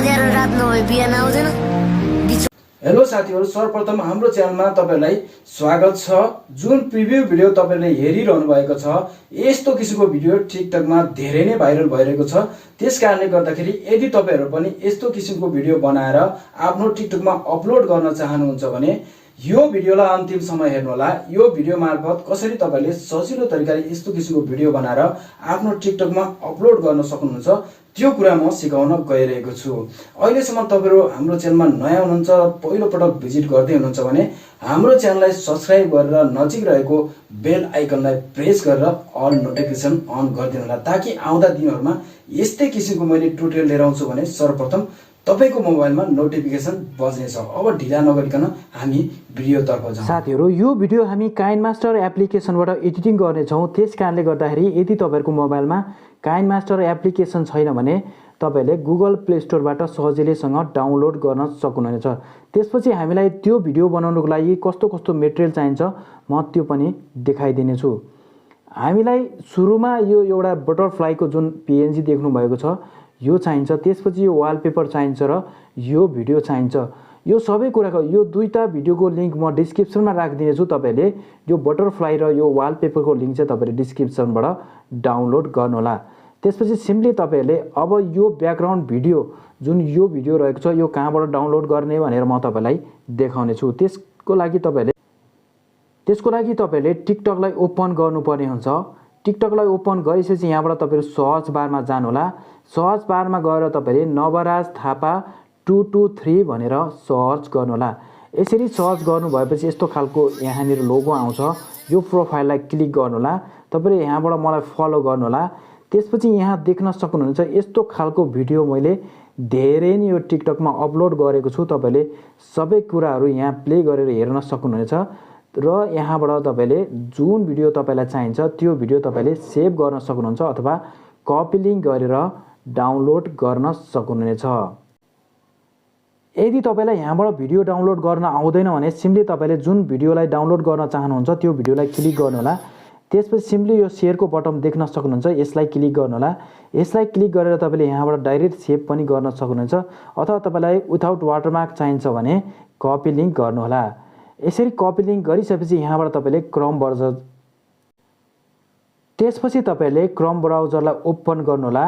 अँध्यारो रात नभए बिहान आउँदैन। हेलो साथीहरु, सर्वप्रथम हाम्रो च्यानलमा तपाईलाई स्वागत छ। जुन प्रिभ्यू भिडियो तपाईले हेरिरहनु भएको छ, यस्तो किसिमको भिडियो टिकटकमा धेरै नै भाइरल भइरहेको छ। त्यसकारणले गर्दाखेरि यदि तपाईहरु पनि यस्तो किसिमको भिडियो बनाएर आफ्नो टिकटकमा अपलोड गर्न चाहनुहुन्छ भने यो भिडियोलाई अन्तिमसम्म हेर्नुहोला। यो भिडियो मार्फत कसरी तपाईले सजिलो तरिकाले यस्तो किसिमको भिडियो बनाएर आफ्नो टिकटकमा अपलोड गर्न सक्नुहुन्छ त्यो कुरा म सिकाउन गइरहेको छु। अहिलेसम्म तपाईहरु हाम्रो च्यानलमा नयाँ हुनुहुन्छ, पहिलो पटक भिजिट गर्दै हुनुहुन्छ भने हाम्रो च्यानललाई सब्स्क्राइब गरेर नजिक रहेको बेल आइकनलाई प्रेस गरेर अल नोटिफिकेसन अन गरिदिनु होला, ताकि आउँदा दिनहरुमा यस्तै किसिमको मैले ट्युटोरियल लिएर आउँछु भने सर्वप्रथम तपाईको मोबाइलमा नोटिफिकेसन बज्नेछ। अब ढिला नगरिकन हामी भिडियोतर्फ जाउँ। साथीहरु, यो भिडियो हामी काइनमास्टर एप्लिकेसनबाट एडिटिङ गर्ने छौं। त्यसकारणले गर्दाखेरि यदि तपाईहरुको मोबाइलमा काइनमास्टर एप्लिकेसन छैन भने तपाईले गुगल प्ले स्टोरबाट सजिलैसँग डाउनलोड गर्न सक्नुहुनेछ। त्यसपछि हामीलाई त्यो भिडियो बनाउनको लागि कस्तो कस्तो मटेरियल चाहिन्छ म त्यो पनि देखाइदिने छु। हामीलाई सुरुमा यो एउटा बटरफ्लाईको जुन पीएनजी देख्नु भएको छ यो चाहिन्छ। त्यसपछि यो वालपेपर चाहिन्छ र यो भिडियो चाहिन्छ। यो सबै कुराको यो दुईटा भिडियोको लिंक म डिस्क्रिप्सनमा राखिदिने छु। तपाईले यो बटरफ्लाई र यो वालपेपरको लिंक चाहिँ तपाईले डिस्क्रिप्सनबाट डाउनलोड गर्नुहोला। त्यसपछि सिम्पली तपाईहरुले अब यो ब्याकग्राउन्ड भिडियो जुन यो भिडियो रहेको छ यो कहाँबाट डाउनलोड गर्ने भनेर म तपाईलाई देखाउने छु। त्यसको लागि तपाईले टिकटकलाई ओपन गर्नुपर्ने हुन्छ। टिकटकलाई ओपन गरिसकेपछि यहाँबाट तपाईहरु सर्च बारमा जानुहोला। सर्च बारमा गएर तपाईले नवराज थापा 223 भनेर सर्च गर्नुहोला। यसरी सर्च गर्नु भएपछि यस्तो खालको यहाँनिर लोगो आउँछ। यो प्रोफाइललाई क्लिक गर्नुहोला। तपाईले यहाँबाट मलाई फलो गर्नुहोला। त्यसपछि यहाँ देख्न सक्नुहुन्छ यस्तो खालको भिडियो मैले धेरै नै यो टिकटकमा अपलोड गरेको छु। तपाईले सबै कुराहरु यहाँ प्ले गरेर हेर्न सक्नुहुनेछ र यहाँबाट तपाईले जुन भिडियो तपाईलाई चाहिन्छ त्यो भिडियो तपाईले सेभ गर्न सक्नुहुन्छ अथवा कपी लिंक गरेर डाउनलोड गर्न सक्नुहुनेछ। यदि तपाईलाई यहाँबाट भिडियो डाउनलोड गर्न आउँदैन भने सिम्पली तपाईले जुन भिडियोलाई डाउनलोड गर्न चाहनुहुन्छ त्यो भिडियोलाई क्लिक गर्नुहोला। त्यसपछि सिम्पली यो शेयरको बटन देख्न सक्नुहुन्छ, यसलाई क्लिक गर्नुहोला। यसलाई क्लिक गरेर तपाईले यहाँबाट डाइरेक्ट सेभ पनि गर्न सक्नुहुन्छ अथवा तपाईलाई विदाउट वाटरमार्क चाहिन्छ भने कपी लिंक गर्नुहोला। यसरी कपी लिंक गरिसकेपछि यहाँबाट तपाईले क्रोम ब्राउजरलाई ओपन गर्नुहोला।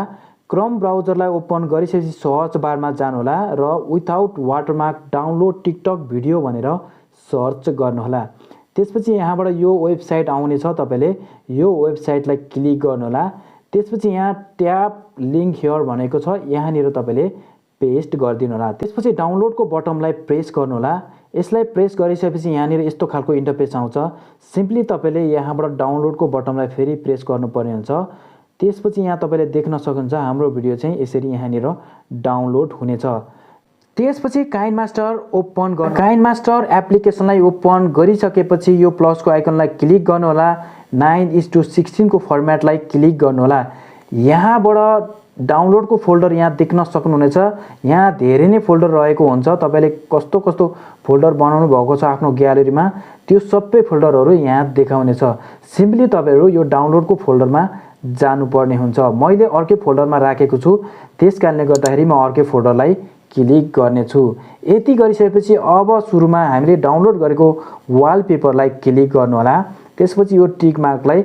क्रोम ब्राउजरलाई ओपन गरिसकेपछि सर्च बारमा जानुहोला र without watermark download TikTok video भनेर सर्च गर्नुहोला। त्यसपछि यहाँबाट यो वेबसाइट आउने छ। तपाईले यो वेबसाइटलाई क्लिक गर्नुहोला। त्यसपछि यहाँ ट्याप लिंक हियर भनेको छ, यहाँनिर तपाईले पेस्ट गरिदिनु होला। त्यसपछि डाउनलोडको बटनलाई प्रेस गर्नुहोला। यसलाई प्रेस गरिसकेपछि यहाँनिर यस्तो खालको इन्टरफेस आउँछ। सिम्पली तपाईले यहाँबाट डाउनलोडको बटनलाई फेरि प्रेस गर्नुपर्ने हुन्छ। त्यसपछि यहाँ तपाईले देख्न सक्नुहुन्छ हाम्रो भिडियो चाहिँ यसरी यहाँनिर डाउनलोड हुनेछ। त्यसपछि काइनमास्टर एप्लिकेसनलाई ओपन गरिसकेपछि यो प्लसको आइकनलाई क्लिक गर्नुहोला। 9:16 को फर्मेटलाई क्लिक गर्नुहोला। यहाँबाट डाउनलोडको फोल्डर यहाँ देख्न सक्नुहुनेछ। यहाँ धेरै नै फोल्डर रहेको हुन्छ। तपाईले कस्तो कस्तो फोल्डर बनाउनु भएको छ आफ्नो ग्यालरीमा त्यो सबै फोल्डरहरू यहाँ देखाउने छ। सिम्पली तपाईहरु यो डाउनलोडको फोल्डरमा जानुपर्ने हुन्छ। मैले अर्कै फोल्डरमा राखेको छु, त्यसकारणले गर्दाखेरि म अर्कै फोल्डरलाई क्लिक गर्ने छु। यति गरिसकेपछि अब सुरुमा हामीले डाउनलोड गरेको वालपेपरलाई क्लिक गर्नुहोला। त्यसपछि यो टिक मार्कलाई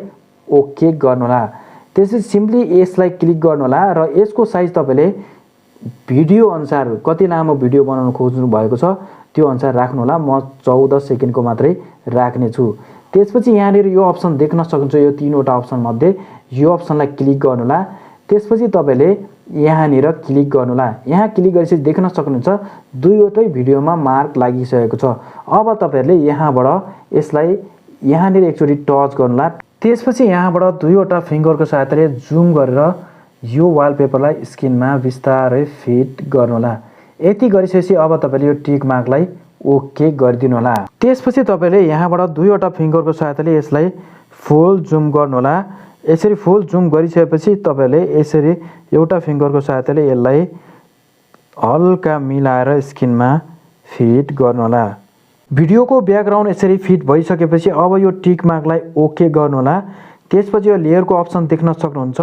ओके गर्नुहोला। त्यसपछि सिम्पली यसलाई क्लिक गर्नुहोला र यसको साइज तपाईले भिडियो अनुसार कति लामो भिडियो बनाउन खोज्नु भएको छ त्यो अनुसार राख्नुहोला। म 14 सेकेन्डको मात्रै राख्ने छु। त्यसपछि यहाँनिर यो अप्सन देख्न सक्नुहुन्छ, यो तीनवटा अप्सन मध्ये यो अप्सनलाई क्लिक गर्नुहोला। त्यसपछि तपाईले यहाँनिर क्लिक गर्नुहोला। यहाँ क्लिक गरिसकेपछि देख्न सक्नुहुन्छ दुईवटै भिडियोमा मार्क लागिसकेको छ। अब तपाईहरुले यहाँबाट यसलाई यहाँनिर एकचोटी टच गर्नुहोला। त्यसपछि यहाँबाट दुईवटा फिंगरको सहायताले जुम गरेर यो वालपेपरलाई स्क्रिनमा बिस्तारै फिट गर्नुहोला। यति गरिसकेपछि अब तपाईले यो टिक मार्कलाई ओके गरिदिनु होला। त्यसपछि तपाईले यहाँबाट दुईवटा फिंगरको सहायताले यसलाई फुल जुम गर्नुहोला। यसरी फुल जुम गरिसकेपछि तपाईले यसरी एउटा फिंगरको सहायताले यसलाई हल्का मिलाएर स्क्रिनमा फिट गर्नुहोला। भिडियोको ब्याकग्राउन्ड यसरी फिट भइसकेपछि अब यो टिक मार्कलाई ओके गर्नुहोला। त्यसपछि यो लेयरको अप्सन देख्न सक्नुहुन्छ।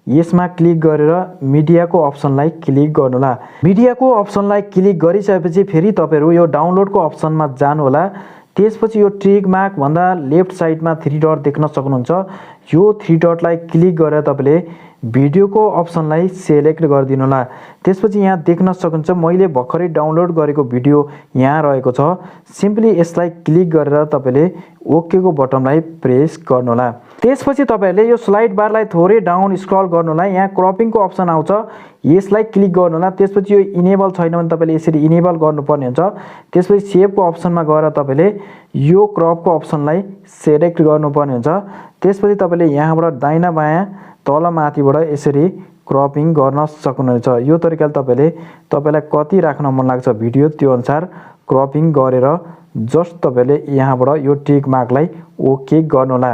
यसमा क्लिक गरेर मिडियाको अप्सनलाई क्लिक गर्नुहोला। मिडियाको अप्सनलाई क्लिक गरिसकेपछि फेरि तपाईहरु यो डाउनलोडको अप्सनमा जानुहोला। त्यसपछि यो टिक मार्क भन्दा लेफ्ट साइडमा 3 डट देख्न सक्नुहुन्छ। यो 3 डटलाई क्लिक गरेर तपाईले भिडियोको अप्सनलाई सेलेक्ट गरिदिनु होला। त्यसपछि यहाँ देख्न सक्नुहुन्छ मैले भर्खरै डाउनलोड गरेको भिडियो यहाँ रहेको छ। सिम्पली यसलाई क्लिक गरेर तपाईले ओके को बटनलाई प्रेस गर्नु होला। त्यसपछि तपाईहरुले यो स्लाइड बारलाई थोरै डाउन स्क्रल गर्नु होला। यहाँ क्रपिङको अप्सन आउँछ, यसलाई क्लिक गर्नु होला। त्यसपछि यो इनेबल छैन भने तपाईले यसरी इनेबल गर्नुपर्ने हुन्छ। त्यसपछि सेभको अप्सनमा गएर तपाईले यो क्रपको अप्सनलाई सेलेक्ट गर्नुपर्ने हुन्छ। त्यसपछि तपाईले यहाँबाट दाहिना बायाँ तल माथिबाट यसरी क्रपिङ गर्न सक्नुहुन्छ। यो तरिकाले तपाईलाई कति राख्न मन लाग्छ भिडियो त्यो अनुसार क्रपिङ गरेर जस्ट तपाईले यहाँबाट यो टिक मार्कलाई ओके गर्नु होला।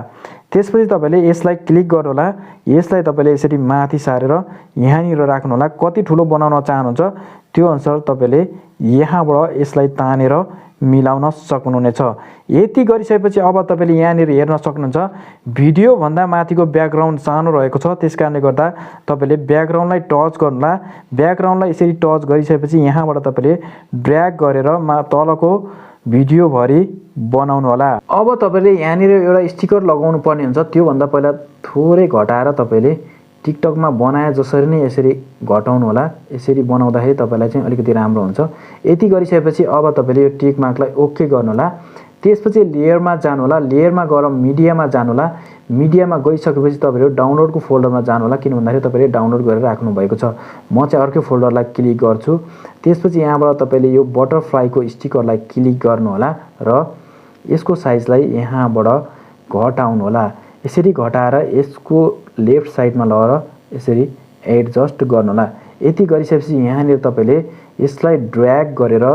त्यसपछि तपाईले यसलाई क्लिक गर्नु होला। यसलाई तपाईले यसरी माथि सारेर यहाँनिर राख्नु होला। कति ठुलो बनाउन चाहनुहुन्छ त्यो अनुसार तपाईले यहाँबाट यसलाई तानेर मिलाउन सक्नुहुनेछ। यति गरिसकेपछि अब तपाईले यहाँनिर हेर्न सक्नुहुन्छ भिडियो भन्दा माथिको ब्याकग्राउन्ड सानो रहेको छ। त्यसकारणले गर्दा तपाईले ब्याकग्राउन्डलाई टच गर्नु होला। ब्याकग्राउन्डलाई यसरी टच गरिसकेपछि यहाँबाट तपाईले ड्र्याग गरेर तलको भिडियो भरि बनाउनु होला। अब तपाईले यहाँनिर एउटा स्टिकर लगाउनु पर्ने हुन्छ। त्यो भन्दा पहिला थोरै घटाएर तपाईले टिकटकमा बनाए जसरी नै यसरी घटाउनु होला। यसरी बनाउँदाखेरि तपाईलाई चाहिँ अलिकति राम्रो हुन्छ। यति गरिसकेपछि अब तपाईले यो टिक मार्कलाई ओके गर्नु होला। त्यसपछि लेयरमा जानु होला। लेयरमा गएर मिडियामा जानु होला। मिडियामा गइसकेपछि तपाईहरु डाउनलोडको फोल्डरमा जानु होला, किन भन्दाखेरि तपाईले डाउनलोड गरेर राख्नु भएको छ। म चाहिँ अर्कै फोल्डरलाई क्लिक गर्छु। त्यसपछि यहाँबाट तपाईले यो बटरफ्लाईको स्टिकरलाई क्लिक गर्नु होला र यसको साइजलाई यहाँबाट घटाउनु होला। यसरी घटाएर यसको लेफ्ट साइडमा लगेर यसरी एडजस्ट गर्नु होला। यति गरिसकेपछि यहाँनिर तपाईले यसलाई ड्र्याग गरेर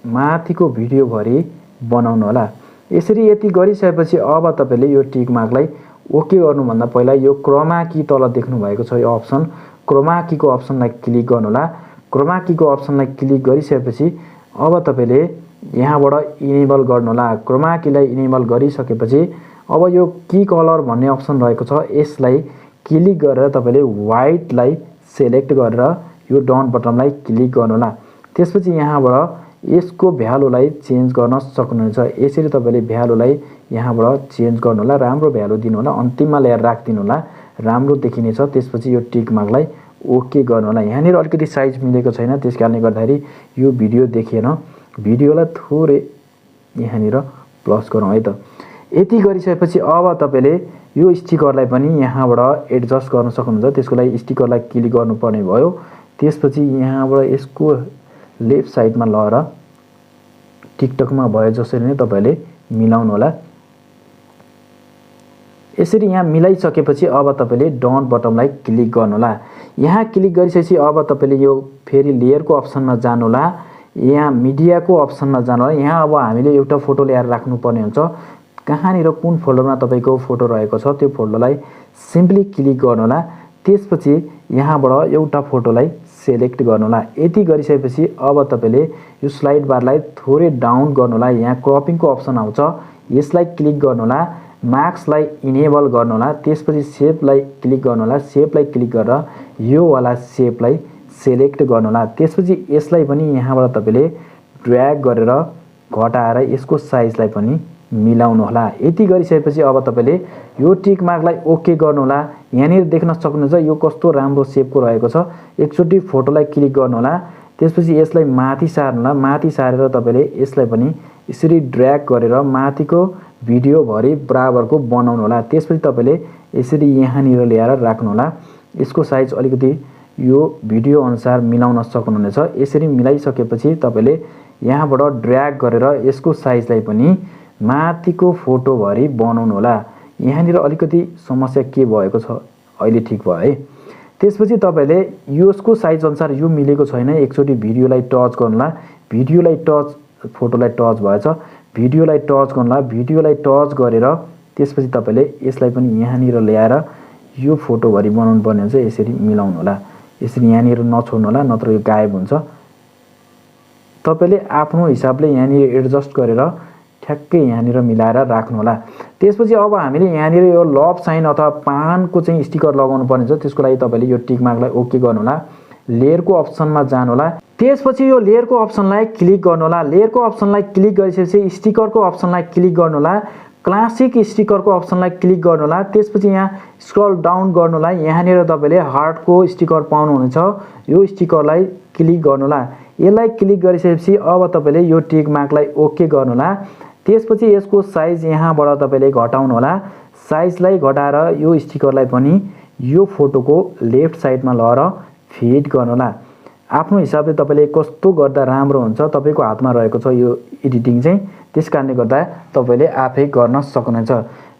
माथिको भिडियो भरि बनाउनु होला। यसरी यति गरिसकेपछि अब तपाईले यो टिक मार्कलाई ओके गर्नुभन्दा पहिला यो क्रोमा की तल देख्नु भएको छ यो अप्सन, क्रोमा कीको अप्सनलाई क्लिक गर्नु होला। क्रोमा कीको अप्सनलाई क्लिक गरिसकेपछि अब तपाईले यहाँबाट इनेबल गर्नु होला। क्रोमा कीलाई इनेबल गरिसकेपछि अब यो की कलर भन्ने अप्सन रहेको छ, यसलाई क्लिक गरेर तपाईले व्हाइटलाई सेलेक्ट गरेर यो डाउन बटनलाई क्लिक गर्नु होला। त्यसपछि यहाँबाट यसको भ्यालुलाई चेन्ज गर्न सक्नुहुन्छ। यसरी तपाईले भ्यालुलाई यहाँबाट चेन्ज गर्नु होला, राम्रो भ्यालु दिनु होला, अन्तिममा ल्याएर राखिदिनु होला, राम्रो देखिनेछ। त्यसपछि यो टिक मार्कलाई ओके गर्नु होला। यहाँनिर अलिकति साइज मिलेको छैन, त्यसकारणले गर्दाखेरि यो भिडियो देखिएन। भिडियोलाई थोरै यहाँनिर प्लस गरौँ है त। यति गरिसकेपछि अब तपाईले यो स्टिकरलाई पनि यहाँबाट एडजस्ट गर्न सक्नुहुन्छ। त्यसको लागि स्टिकरलाई क्लिक गर्नुपर्ने भयो। त्यसपछि यहाँबाट यसको लेफ्ट साइडमा लगेर टिकटकमा भए जसरी नै तपाईले मिलाउनु होला। यसरी यहाँ मिलाइसकेपछि अब तपाईले डाउन बटनलाई क्लिक गर्नु होला। यहाँ क्लिक गरिसकेपछि अब तपाईले यो फेरि लेयरको अप्सनमा जानु होला। यहाँ मिडियाको अप्सनमा जानु होला। यहाँ अब हामीले एउटा फोटो ल्याएर राख्नुपर्ने हुन्छ। कहाँनिर कुन फोल्डरमा तपाईको फोटो रहेको छ त्यो फोल्डरलाई सिम्पली क्लिक गर्नु होला। त्यसपछि यहाँबाट एउटा फोटोलाई सेलेक्ट गर्नु होला। यति गरिसकेपछि अब तपाईले यो स्लाइड बारलाई थोरै डाउन गर्नु होला। यहाँ क्रपिङको अप्सन आउँछ, यसलाई क्लिक गर्नु होला। मार्क्सलाई इनेबल गर्नु होला। त्यसपछि शेपलाई क्लिक गर्नु होला। शेपलाई क्लिक गरेर यो वाला शेपलाई सेलेक्ट गर्नु होला। त्यसपछि यसलाई पनि यहाँबाट तपाईले ड्र्याग गरेर घटाएर यसको साइजलाई पनि मिलाउनु होला। यति गरिसकेपछि अब तपाईले यो टिक मार्कलाई ओके गर्नु होला। यहाँनिर देख्न सक्नुहुन्छ यो कस्तो राम्रो शेपको रहेको छ। एकचोटि फोटोलाई क्लिक गर्नु होला। त्यसपछि यसलाई माथि सार्नु होला। माथि सारेर तपाईले यसलाई पनि यसरी ड्र्याग गरेर माथिको भिडियो भरि बराबरको बनाउनु होला। त्यसपछि तपाईले यसरी यहाँनिर ल्याएर राख्नु होला। यसको साइज अलिकति यो भिडियो अनुसार मिलाउन सक्नुहुनेछ। यसरी मिलाइसकेपछि तपाईले यहाँबाट ड्र्याग गरेर यसको साइजलाई पनि माथिको फोटो भरि बनाउनु होला। यहाँनिर अलिकति समस्या के भएको छ, अहिले ठिक भयो है। त्यसपछि तपाईले यसको साइज अनुसार यो मिलेको छैन, एकचोटि भिडियोलाई टच गर्नु होला। भिडियोलाई टच फोटोलाई टच भएछ, भिडियोलाई टच गर्नु होला। भिडियोलाई टच गरेर त्यसपछि तपाईले यसलाई पनि यहाँनिर ल्याएर यो फोटो भरि बनाउनु पर्ने हुन्छ। यसरी मिलाउनु होला। यसरी यहाँनिर नछोड्नु होला, नत्र यो गायब हुन्छ। तपाईले आफ्नो हिसाबले यहाँनिर एडजस्ट गरेर ठ्याक्कै यहाँनिर मिलाएर राख्नु होला। त्यसपछि अब हामीले यहाँनिर यो लभ साइन अथवा पानको चाहिँ स्टिकर लगाउनु पर्ने छ। त्यसको लागि तपाईँले यो टिक मार्कलाई ओके गर्नु होला, लेयरको अप्सनमा जानु होला। त्यसपछि यो लेयरको अप्सनलाई क्लिक गर्नु होला। लेयरको अप्सनलाई क्लिक गरिसकेपछि स्टिकरको अप्सनलाई क्लिक गर्नु होला, क्लासिक स्टिकरको अप्सनलाई क्लिक गर्नु होला। त्यसपछि यहाँ स्क्रल डाउन गर्नु होला, यहाँनिर तपाईँले हार्टको स्टिकर पाउनुहुनेछ, यो स्टिकरलाई क्लिक गर्नु होला। यसलाई क्लिक गरिसकेपछि अब तपाईँले यो टिक मार्कलाई ओके गर्नु होला। त्यसपछि यसको साइज यहाँबाट तपाईँले घटाउनु होला, साइजलाई घटाएर यो स्टिकरलाई पनि यो फोटोको लेफ्ट साइडमा लगेर फिट गर्नु होला। आफ्नो हिसाबले तपाईँले कस्तो गर्दा राम्रो हुन्छ तपाईँको हातमा रहेको छ यो एडिटिङ चाहिँ, त्यस कारणले गर्दा तपाईँले आफै गर्न सक्नुहुन्छ।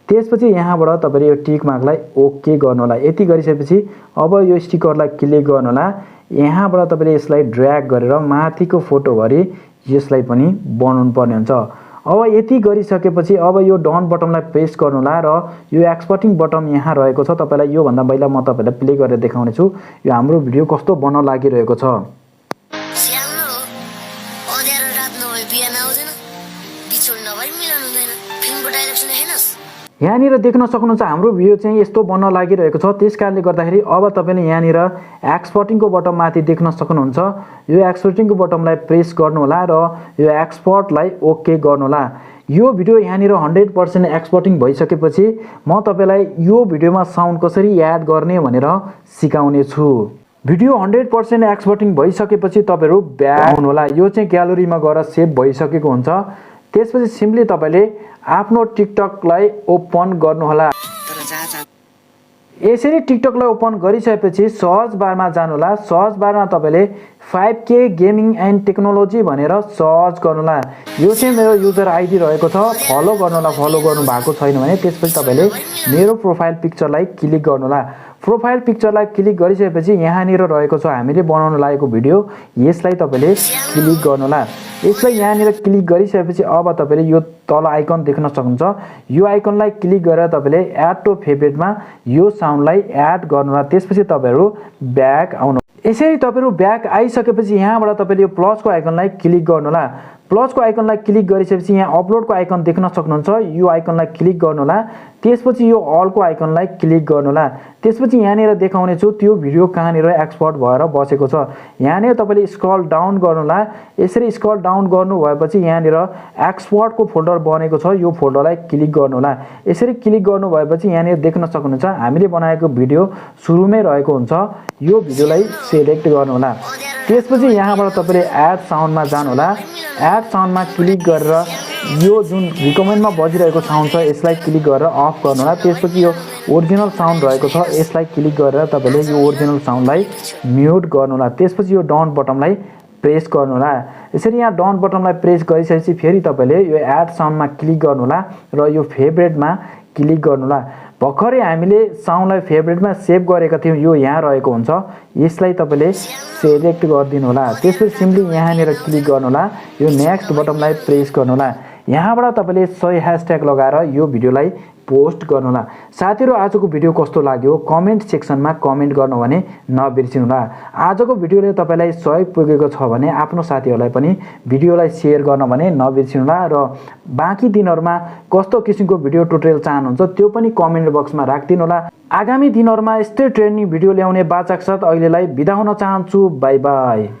त्यसपछि यहाँबाट तपाईँले यो टिक मार्कलाई ओके गर्नु होला। यति गरिसकेपछि अब यो स्टिकरलाई क्लिक गर्नु होला, यहाँबाट तपाईँले यसलाई ड्र्याग गरेर माथिको फोटोभरि यसलाई पनि बनाउनु पर्ने हुन्छ। अब यति गरिसकेपछि अब यो डाउन बटनलाई प्रेस गर्नु होला र यो एक्सपोर्टिङ बटन यहाँ रहेको छ। तपाईँलाई योभन्दा पहिला म तपाईँलाई प्ले गरेर देखाउने छु यो हाम्रो भिडियो कस्तो बन्न लागिरहेको छ। स्याहार्नु हो, अँध्यारो रात नभए बिहान आउँदैन, बिछोड नभए मिलन हुँदैन। फिल्मको डाइलग सुने हेर्नुहोस्। यहाँनिर देख्न सक्नुहुन्छ हाम्रो भिडियो चाहिँ यस्तो बन्न लागिरहेको छ। त्यस कारणले गर्दाखेरि अब तपाईँले यहाँनिर एक्सपोर्टिङको बटन माथि देख्न सक्नुहुन्छ, यो एक्सपोर्टिङको बटनलाई प्रेस गर्नु होला र यो एक्सपोर्टलाई ओके गर्नु होला। यो भिडियो यहाँनिर 100% एक्सपोर्टिङ भइसकेपछि म तपाईँलाई यो भिडियोमा साउन्ड कसरी एड गर्ने भनेर सिकाउने छु। भिडियो 100% एक्सपोर्टिङ भइसकेपछि तपाईँहरू ब्याक आउनु होला, यो चाहिँ ग्यालरीमा गएर सेभ भइसकेको हुन्छ। त्यसपछि सिम्पली तपाईँले आफ्नो टिकटकलाई ओपन गर्नु होला। यसरी टिकटकलाई ओपन गरिसकेपछि सर्च बारमा जानु होला, सर्च बारमा तपाईँले 5K गेमिङ एन्ड टेक्नोलोजी भनेर सर्च गर्नु होला। यो चाहिँ मेरो युजर आइडी रहेको छ, फलो गर्नु होला। फलो गर्नु भएको छैन भने त्यसपछि तपाईँले मेरो प्रोफाइल पिक्चरलाई क्लिक गर्नु होला। प्रोफाइल पिक्चरलाई क्लिक गरिसकेपछि यहाँनिर रहेको छ हामीले बनाउन लागेको भिडियो, यसलाई तपाईँले क्लिक गर्नु होला। यसलाई यहाँनिर क्लिक गरिसकेपछि अब तपाईँले यो तल आइकन देख्न सक्नुहुन्छ, यो आइकनलाई क्लिक गरेर तपाईँले एड टु फेभरेटमा यो साउन्डलाई एड गर्नु होला। त्यसपछि तपाईँहरू ब्याक आउनु। यसरी तपाईँहरू ब्याक आइसकेपछि यहाँबाट तपाईँले यो प्लसको आइकनलाई क्लिक गर्नु होला। प्लसको आइकनलाई क्लिक गरिसकेपछि यहाँ अपलोडको आइकन देख्न सक्नुहुन्छ, यो आइकनलाई क्लिक गर्नु होला। त्यसपछि यो अलको आइकनलाई क्लिक गर्नु होला। त्यसपछि यहाँनिर देखाउने छु त्यो भिडियो कहाँनिर एक्सपोर्ट भएर बसेको छ। यहाँनिर तपाईँले स्क्रल डाउन गर्नु होला। यसरी स्क्रल डाउन गर्नु भएपछि यहाँनिर एक्सपोर्टको फोल्डर बनेको छ, यो फोल्डरलाई क्लिक गर्नु होला। यसरी क्लिक गर्नु भएपछि यहाँनिर देख्न सक्नुहुन्छ हामीले बनाएको भिडियो सुरुमै रहेको हुन्छ, यो भिडियोलाई सेलेक्ट गर्नु होला। त्यसपछि यहाँबाट तपाईँले एड साउन्डमा जानु होला, एड साउन्डमा क्लिक गरेर यो जुन रिकमेन्डमा बजिरहेको साउन्ड छ यसलाई क्लिक गरेर अफ गर्नु होला। त्यसपछि यो ओरिजिनल साउन्ड रहेको छ यसलाई क्लिक गरेर तपाईँले यो ओरिजिनल साउन्डलाई म्युट गर्नु होला। त्यसपछि यो डाउन बटनलाई प्रेस गर्नु होला। यसरी यहाँ डाउन बटनलाई प्रेस गरिसकेपछि फेरि तपाईँले यो एड साउन्डमा क्लिक गर्नु होला र यो फेभरेटमा क्लिक गर्नु होला। भर्खरै हामीले साउन्डलाई फेभरेटमा सेभ गरेका थियौँ, यो यहाँ रहेको हुन्छ, यसलाई तपाईँले सेलेक्ट गरिदिनु होला। त्यसपछि सिम्पली यहाँनिर क्लिक गर्नु होला, यो नेक्स्ट बटनलाई प्रेस गर्नु होला। यहाँबाट तपाईँले सही ह्यासट्याग लगाएर यो भिडियोलाई पोस्ट गर्नु होला। साथीहरू आजको भिडियो कस्तो लाग्यो कमेन्ट सेक्सनमा कमेन्ट गर्नु भने नबिर्सिनु होला। आजको भिडियोले तपाईँलाई सहयोग पुगेको छ भने आफ्नो साथीहरूलाई पनि भिडियोलाई सेयर गर्न भने नबिर्सिनु होला र बाँकी दिनहरूमा कस्तो किसिमको भिडियो ट्युटोरियल चाहनुहुन्छ त्यो पनि कमेन्ट बक्समा राखिदिनु होला। आगामी दिनहरूमा यस्तै ट्रेन्डिङ भिडियो ल्याउने बाचाका साथ अहिलेलाई बिदा हुन चाहन्छु। By by.